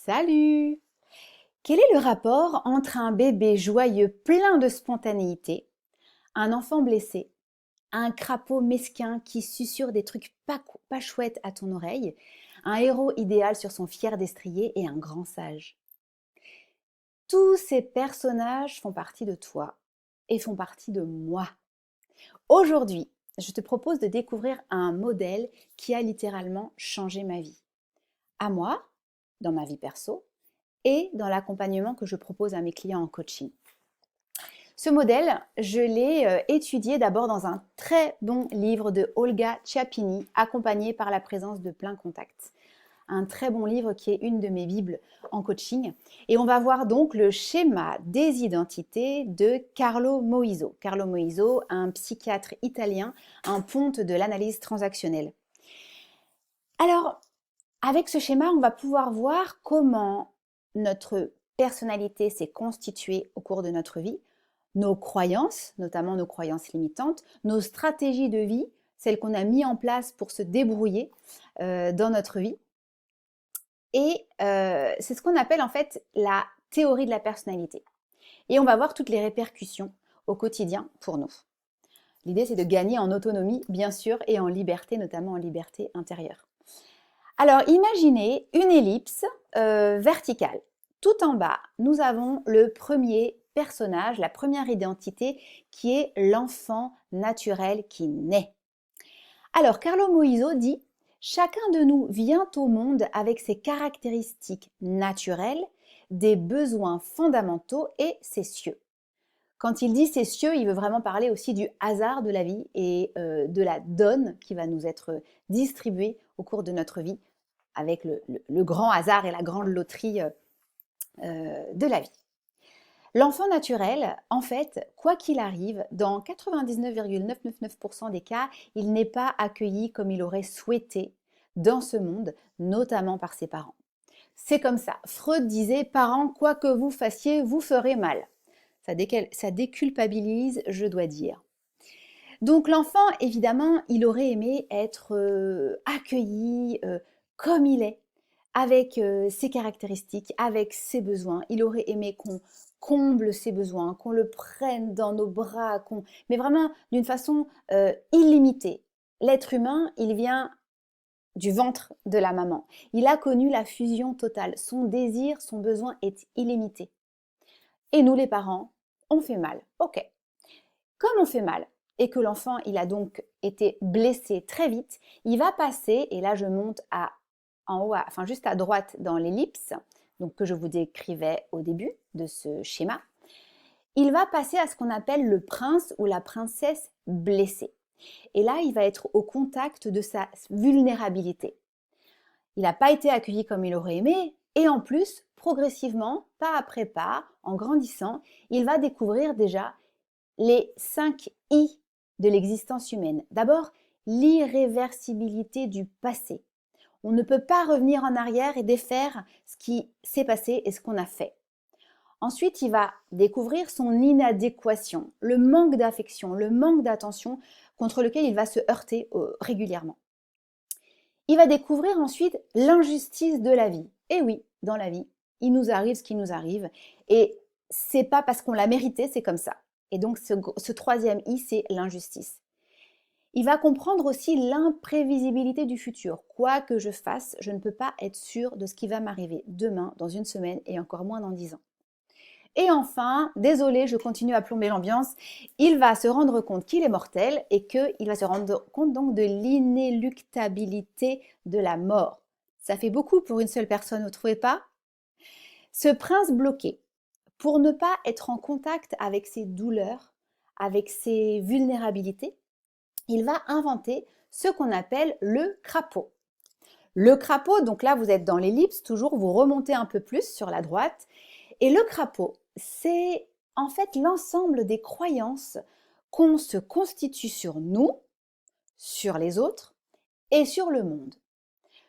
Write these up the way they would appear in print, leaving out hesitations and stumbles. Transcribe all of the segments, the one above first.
Salut! Quel est le rapport entre un bébé joyeux plein de spontanéité, un enfant blessé, un crapaud mesquin qui susurre des trucs pas chouettes à ton oreille, un héros idéal sur son fier destrier et un grand sage? Tous ces personnages font partie de toi et font partie de moi. Aujourd'hui, je te propose de découvrir un modèle qui a littéralement changé ma vie. À moi, dans ma vie perso, et dans l'accompagnement que je propose à mes clients en coaching. Ce modèle, je l'ai étudié d'abord dans un très bon livre de Olga Chiappini, accompagné par la présence de plein contact. Un très bon livre qui est une de mes bibles en coaching. Et on va voir donc le schéma des identités de Carlo Moiso. Carlo Moiso, un psychiatre italien, un ponte de l'analyse transactionnelle. Alors, avec ce schéma, on va pouvoir voir comment notre personnalité s'est constituée au cours de notre vie, nos croyances, notamment nos croyances limitantes, nos stratégies de vie, celles qu'on a mis en place pour se débrouiller dans notre vie. Et c'est ce qu'on appelle en fait la théorie de la personnalité. Et on va voir toutes les répercussions au quotidien pour nous. L'idée, c'est de gagner en autonomie, bien sûr, et en liberté, notamment en liberté intérieure. Alors, imaginez une ellipse verticale. Tout en bas, nous avons le premier personnage, la première identité, qui est l'enfant naturel qui naît. Alors, Carlo Moiso dit « Chacun de nous vient au monde avec ses caractéristiques naturelles, des besoins fondamentaux et ses cieux. » Quand il dit ses cieux, il veut vraiment parler aussi du hasard de la vie et de la donne qui va nous être distribuée au cours de notre vie avec le grand hasard et la grande loterie de la vie. L'enfant naturel, en fait, quoi qu'il arrive, dans 99,999% des cas, il n'est pas accueilli comme il aurait souhaité dans ce monde, notamment par ses parents. C'est comme ça. Freud disait « Parents, quoi que vous fassiez, vous ferez mal ». Ça déculpabilise, je dois dire. Donc l'enfant, évidemment, il aurait aimé être accueilli comme il est, avec ses caractéristiques, avec ses besoins. Il aurait aimé qu'on comble ses besoins, qu'on le prenne dans nos bras, mais vraiment d'une façon illimitée. L'être humain, il vient du ventre de la maman. Il a connu la fusion totale. Son désir, son besoin est illimité. Et nous, les parents, on fait mal. Ok. Comme on fait mal, et que l'enfant, il a donc été blessé très vite, il va passer, et là je monte en haut, enfin juste à droite dans l'ellipse, donc que je vous décrivais au début de ce schéma, il va passer à ce qu'on appelle le prince ou la princesse blessée. Et là, il va être au contact de sa vulnérabilité. Il n'a pas été accueilli comme il aurait aimé, et en plus, progressivement, pas après pas, en grandissant, il va découvrir déjà les 5 I de l'existence humaine. D'abord, l'irréversibilité du passé. On ne peut pas revenir en arrière et défaire ce qui s'est passé et ce qu'on a fait. Ensuite, il va découvrir son inadéquation, le manque d'affection, le manque d'attention contre lequel il va se heurter régulièrement. Il va découvrir ensuite l'injustice de la vie. Et oui, dans la vie, il nous arrive ce qui nous arrive et c'est pas parce qu'on l'a mérité, c'est comme ça. Et donc ce troisième I, c'est l'injustice. Il va comprendre aussi l'imprévisibilité du futur. Quoi que je fasse, je ne peux pas être sûr de ce qui va m'arriver demain, dans une semaine et encore moins dans 10 ans. Et enfin, désolé, je continue à plomber l'ambiance, il va se rendre compte qu'il est mortel et qu'il va se rendre compte donc de l'inéluctabilité de la mort. Ça fait beaucoup pour une seule personne, vous ne trouvez pas? Ce prince bloqué, pour ne pas être en contact avec ses douleurs, avec ses vulnérabilités, il va inventer ce qu'on appelle le crapaud. Le crapaud, donc là vous êtes dans l'ellipse, toujours vous remontez un peu plus sur la droite, et le crapaud, c'est en fait l'ensemble des croyances qu'on se constitue sur nous, sur les autres et sur le monde.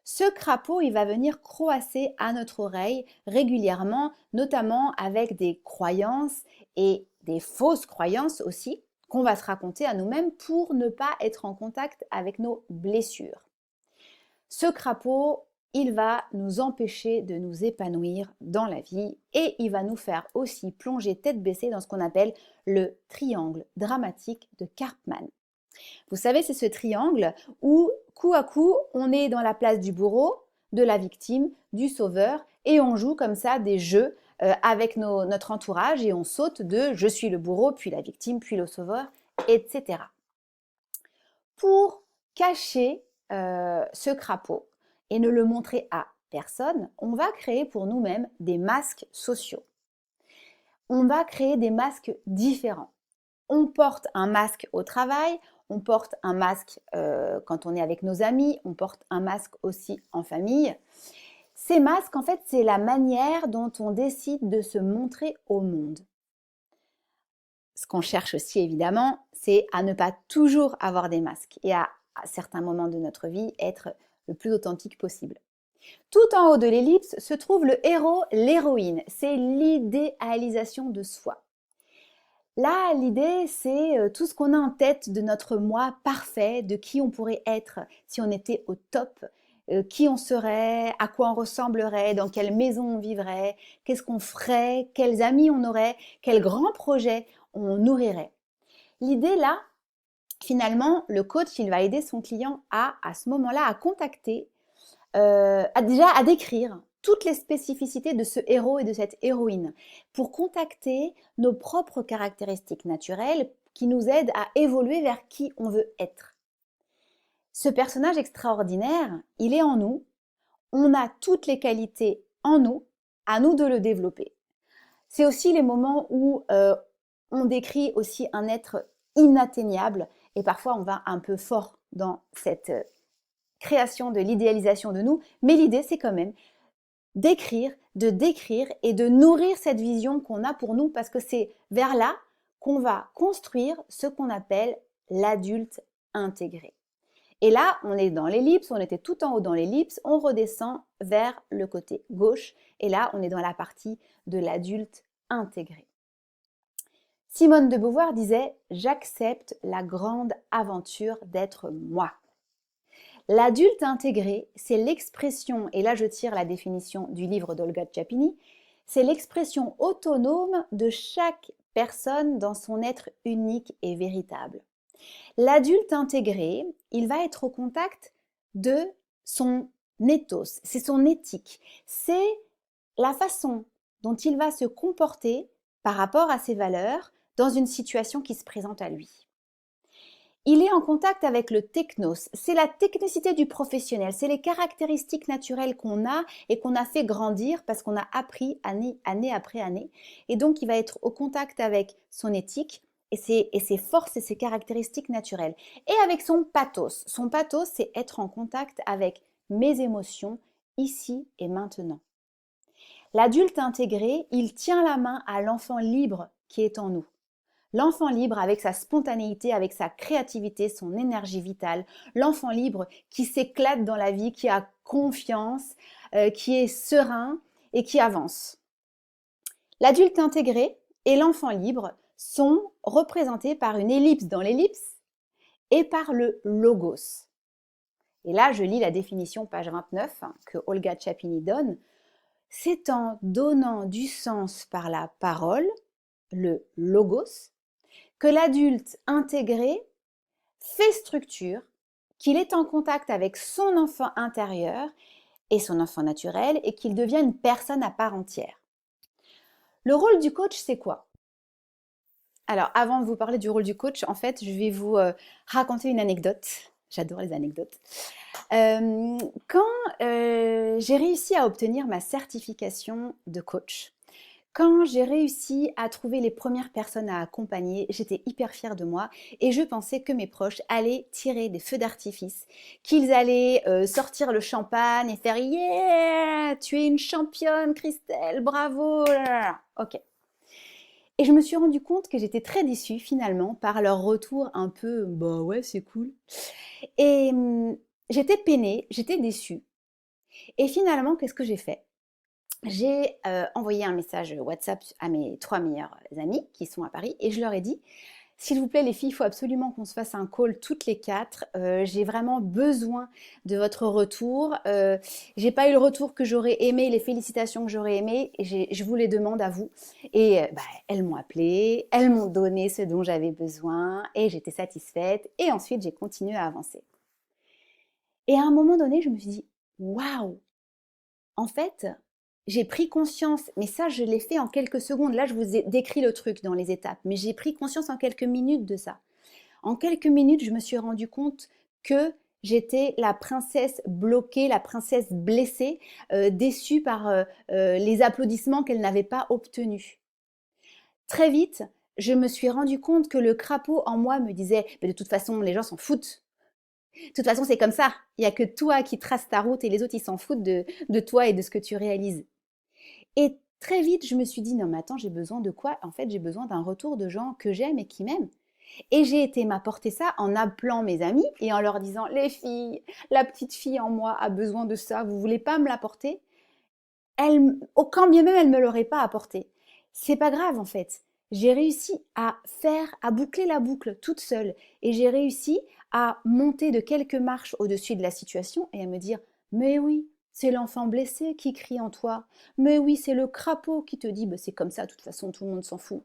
Ce crapaud, il va venir croasser à notre oreille régulièrement, notamment avec des croyances et des fausses croyances aussi, qu'on va se raconter à nous-mêmes pour ne pas être en contact avec nos blessures. Ce crapaud, il va nous empêcher de nous épanouir dans la vie et il va nous faire aussi plonger tête baissée dans ce qu'on appelle le triangle dramatique de Karpman. Vous savez, c'est ce triangle où, coup à coup, on est dans la place du bourreau, de la victime, du sauveur, et on joue comme ça des jeux avec notre entourage et on saute de je suis le bourreau, puis la victime, puis le sauveur, etc. Pour cacher ce crapaud et ne le montrer à personne, on va créer pour nous-mêmes des masques sociaux. On va créer des masques différents. On porte un masque au travail, on porte un masque quand on est avec nos amis, on porte un masque aussi en famille. Ces masques, en fait, c'est la manière dont on décide de se montrer au monde. Ce qu'on cherche aussi, évidemment, c'est à ne pas toujours avoir des masques et à certains moments de notre vie, être le plus authentique possible. Tout en haut de l'ellipse se trouve le héros, l'héroïne. C'est l'idéalisation de soi. Là, l'idée, c'est tout ce qu'on a en tête de notre moi parfait, de qui on pourrait être si on était au top, qui on serait, à quoi on ressemblerait, dans quelle maison on vivrait, qu'est-ce qu'on ferait, quels amis on aurait, quels grands projets on nourrirait. L'idée là, finalement, le coach, il va aider son client à ce moment-là, à contacter, à décrire toutes les spécificités de ce héros et de cette héroïne pour contacter nos propres caractéristiques naturelles qui nous aident à évoluer vers qui on veut être. Ce personnage extraordinaire, il est en nous, on a toutes les qualités en nous, à nous de le développer. C'est aussi les moments où on décrit aussi un être inatteignable et parfois on va un peu fort dans cette création de l'idéalisation de nous, mais l'idée c'est quand même d'écrire, de décrire et de nourrir cette vision qu'on a pour nous parce que c'est vers là qu'on va construire ce qu'on appelle l'adulte intégré. Et là, on est dans l'ellipse, on était tout en haut dans l'ellipse, on redescend vers le côté gauche et là, on est dans la partie de l'adulte intégré. Simone de Beauvoir disait « J'accepte la grande aventure d'être moi ». L'adulte intégré, c'est l'expression, et là je tire la définition du livre d'Olga Tchapini, c'est l'expression autonome de chaque personne dans son être unique et véritable. L'adulte intégré, il va être au contact de son ethos, c'est son éthique, c'est la façon dont il va se comporter par rapport à ses valeurs dans une situation qui se présente à lui. Il est en contact avec le technos, c'est la technicité du professionnel, c'est les caractéristiques naturelles qu'on a et qu'on a fait grandir parce qu'on a appris année après année. Et donc, il va être au contact avec son éthique et ses forces et ses caractéristiques naturelles. Et avec son pathos. Son pathos, c'est être en contact avec mes émotions ici et maintenant. L'adulte intégré, il tient la main à l'enfant libre qui est en nous. L'enfant libre avec sa spontanéité, avec sa créativité, son énergie vitale. L'enfant libre qui s'éclate dans la vie, qui a confiance, qui est serein et qui avance. L'adulte intégré et l'enfant libre sont représentés par une ellipse dans l'ellipse et par le logos. Et là, je lis la définition, page 29, que Olga Tchapini donne. C'est en donnant du sens par la parole, le logos, que l'adulte intégré fait structure, qu'il est en contact avec son enfant intérieur et son enfant naturel et qu'il devient une personne à part entière. Le rôle du coach, c'est quoi? Alors, avant de vous parler du rôle du coach, en fait, je vais vous raconter une anecdote. J'adore les anecdotes. Quand j'ai réussi à obtenir ma certification de coach, quand j'ai réussi à trouver les premières personnes à accompagner, j'étais hyper fière de moi et je pensais que mes proches allaient tirer des feux d'artifice, qu'ils allaient sortir le champagne et faire « Yeah, tu es une championne, Christelle, bravo !» Ok. Et je me suis rendu compte que j'étais très déçue finalement par leur retour un peu « bah ouais, c'est cool ». Et j'étais peinée, j'étais déçue. Et finalement, qu'est-ce que j'ai fait? J'ai envoyé un message WhatsApp à mes 3 meilleurs amis qui sont à Paris et je leur ai dit S'il vous plaît, les filles, il faut absolument qu'on se fasse un call toutes les quatre. J'ai vraiment besoin de votre retour. J'ai pas eu le retour que j'aurais aimé, les félicitations que j'aurais aimé. Et je vous les demande à vous. Et bah, elles m'ont appelé, elles m'ont donné ce dont j'avais besoin et j'étais satisfaite. Et ensuite, j'ai continué à avancer. Et à un moment donné, je me suis dit, waouh, en fait, j'ai pris conscience, mais ça, je l'ai fait en quelques secondes. Là, je vous ai décrit le truc dans les étapes, mais j'ai pris conscience en quelques minutes de ça. En quelques minutes, je me suis rendu compte que j'étais la princesse bloquée, la princesse blessée, déçue par les applaudissements qu'elle n'avait pas obtenus. Très vite, je me suis rendu compte que le crapaud en moi me disait, mais de toute façon, les gens s'en foutent. De toute façon, c'est comme ça. Il n'y a que toi qui traces ta route et les autres, ils s'en foutent de toi et de ce que tu réalises. Et très vite, je me suis dit, non mais attends, j'ai besoin de quoi? En fait, j'ai besoin d'un retour de gens que j'aime et qui m'aiment. Et j'ai été m'apporter ça en appelant mes amis et en leur disant, les filles, la petite fille en moi a besoin de ça, vous voulez pas me l'apporter? Quand bien même elle me l'aurait pas apporté. C'est pas grave en fait. J'ai réussi à boucler la boucle toute seule et j'ai réussi à monter de quelques marches au-dessus de la situation et à me dire, mais oui, c'est l'enfant blessé qui crie en toi. Mais oui, c'est le crapaud qui te dit, bah, c'est comme ça, de toute façon, tout le monde s'en fout.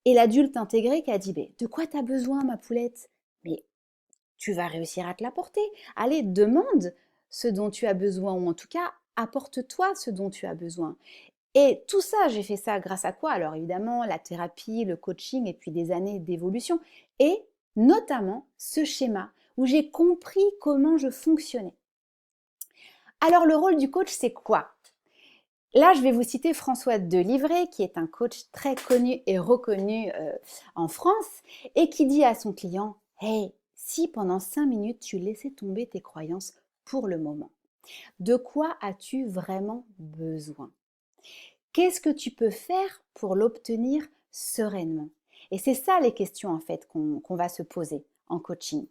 Et l'adulte intégré qui a dit, de quoi t'as besoin, ma poulette? Mais tu vas réussir à te l'apporter. Allez, demande ce dont tu as besoin, ou en tout cas, apporte-toi ce dont tu as besoin. Et tout ça, j'ai fait ça grâce à quoi? Alors évidemment, la thérapie, le coaching et puis des années d'évolution. Et notamment ce schéma où j'ai compris comment je fonctionnais. Alors le rôle du coach, c'est quoi? Là, je vais vous citer François Delivray, qui est un coach très connu et reconnu en France, et qui dit à son client, hey, si pendant 5 minutes tu laissais tomber tes croyances pour le moment, de quoi as-tu vraiment besoin? Qu'est-ce que tu peux faire pour l'obtenir sereinement? Et c'est ça les questions en fait qu'on va se poser en coaching.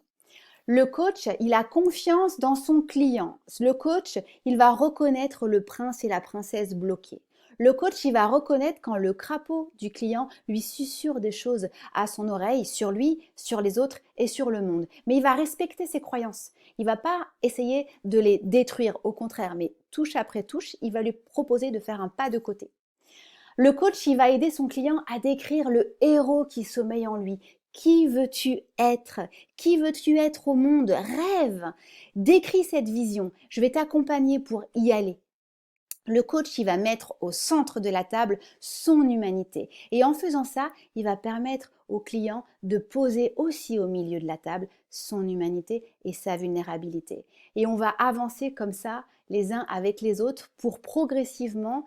Le coach, il a confiance dans son client. Le coach, il va reconnaître le prince et la princesse bloqués. Le coach, il va reconnaître quand le crapaud du client lui susurre des choses à son oreille, sur lui, sur les autres et sur le monde. Mais il va respecter ses croyances. Il ne va pas essayer de les détruire, au contraire, mais touche après touche, il va lui proposer de faire un pas de côté. Le coach, il va aider son client à décrire le héros qui sommeille en lui. Qui veux-tu être? Qui veux-tu être au monde? Rêve! Décris cette vision. Je vais t'accompagner pour y aller. Le coach, il va mettre au centre de la table son humanité. Et en faisant ça, il va permettre au client de poser aussi au milieu de la table son humanité et sa vulnérabilité. Et on va avancer comme ça, les uns avec les autres, pour progressivement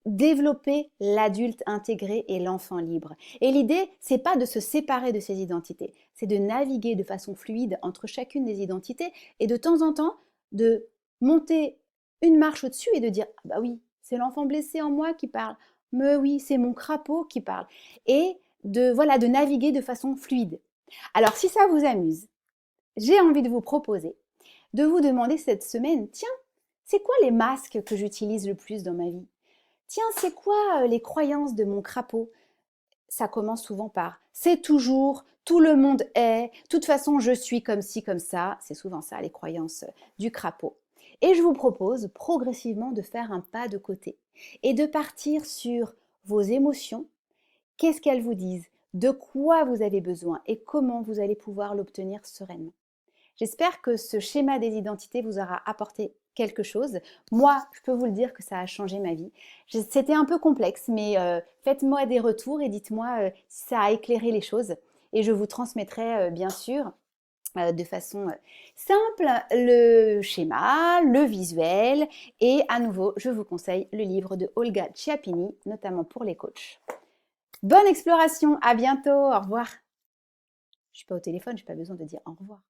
développer l'adulte intégré et l'enfant libre. Et l'idée, c'est pas de se séparer de ces identités, c'est de naviguer de façon fluide entre chacune des identités et de temps en temps de monter une marche au-dessus et de dire ah bah oui, c'est l'enfant blessé en moi qui parle. Mais oui, c'est mon crapaud qui parle. Et de naviguer de façon fluide. Alors si ça vous amuse, j'ai envie de vous proposer de vous demander cette semaine, tiens, c'est quoi les masques que j'utilise le plus dans ma vie? Tiens, c'est quoi les croyances de mon crapaud? Ça commence souvent par c'est toujours, tout le monde est, de toute façon je suis comme ci, comme ça. C'est souvent ça les croyances du crapaud. Et je vous propose progressivement de faire un pas de côté et de partir sur vos émotions. Qu'est-ce qu'elles vous disent? De quoi vous avez besoin et comment vous allez pouvoir l'obtenir sereinement. J'espère que ce schéma des identités vous aura apporté quelque chose. Moi, je peux vous le dire que ça a changé ma vie. C'était un peu complexe, mais faites-moi des retours et dites-moi si ça a éclairé les choses. Et je vous transmettrai bien sûr de façon simple le schéma, le visuel. Et à nouveau, je vous conseille le livre de Olga Chiappini, notamment pour les coachs. Bonne exploration, à bientôt, au revoir. Je ne suis pas au téléphone, je n'ai pas besoin de dire au revoir.